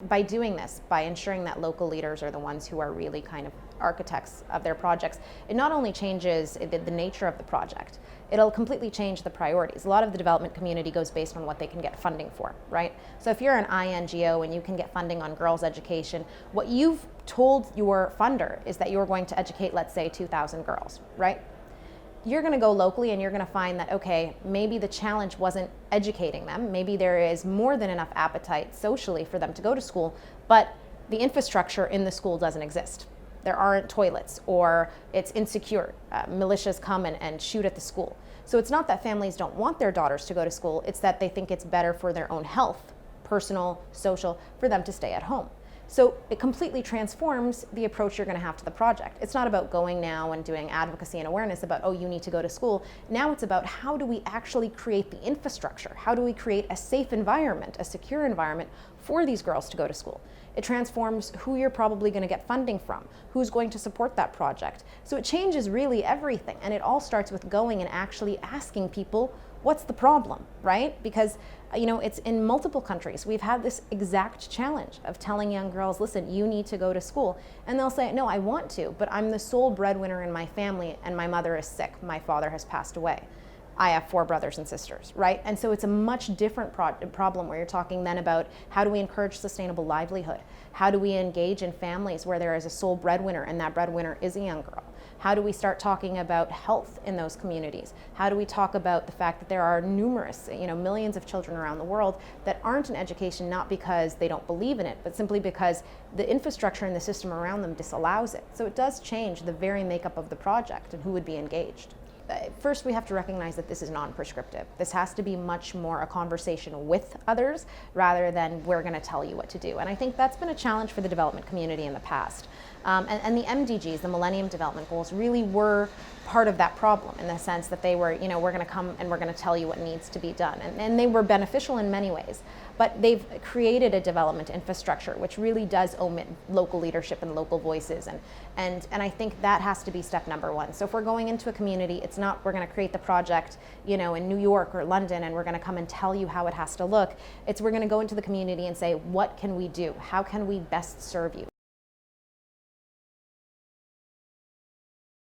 By doing this, by ensuring that local leaders are the ones who are really kind of architects of their projects, it not only changes the nature of the project, it'll completely change the priorities. A lot of the development community goes based on what they can get funding for, right? So if you're an INGO and you can get funding on girls' education, what you've told your funder is that you're going to educate, let's say, 2,000 girls, right? You're going to go locally and you're going to find that, okay, maybe the challenge wasn't educating them. Maybe there is more than enough appetite socially for them to go to school, but the infrastructure in the school doesn't exist. There aren't toilets, or it's insecure. Militias come and shoot at the school. So it's not that families don't want their daughters to go to school, it's that they think it's better for their own health, personal, social, for them to stay at home. So it completely transforms the approach you're going to have to the project. It's not about going now and doing advocacy and awareness about, oh, you need to go to school. Now it's about, how do we actually create the infrastructure? How do we create a safe environment, a secure environment for these girls to go to school? It transforms who you're probably going to get funding from, who's going to support that project. So it changes really everything. And it all starts with going and actually asking people, what's the problem, right? Because, you know, it's in multiple countries. We've had this exact challenge of telling young girls, listen, you need to go to school. And they'll say, no, I want to, but I'm the sole breadwinner in my family and my mother is sick. My father has passed away. I have 4 brothers and sisters, right? And so it's a much different problem where you're talking then about, how do we encourage sustainable livelihood? How do we engage in families where there is a sole breadwinner and that breadwinner is a young girl? How do we start talking about health in those communities? How do we talk about the fact that there are numerous, millions of children around the world that aren't in education, not because they don't believe in it, but simply because the infrastructure and the system around them disallows it. So it does change the very makeup of the project and who would be engaged. First, we have to recognize that this is non-prescriptive. This has to be much more a conversation with others rather than we're going to tell you what to do. And I think that's been a challenge for the development community in the past. And the MDGs, the Millennium Development Goals, really were part of that problem in the sense that they were, we're going to come and we're going to tell you what needs to be done. And they were beneficial in many ways. But they've created a development infrastructure which really does omit local leadership and local voices. And I think that has to be step number one. So if we're going into a community, it's not we're going to create the project, in New York or London and we're going to come and tell you how it has to look. It's we're going to go into the community and say, what can we do? How can we best serve you?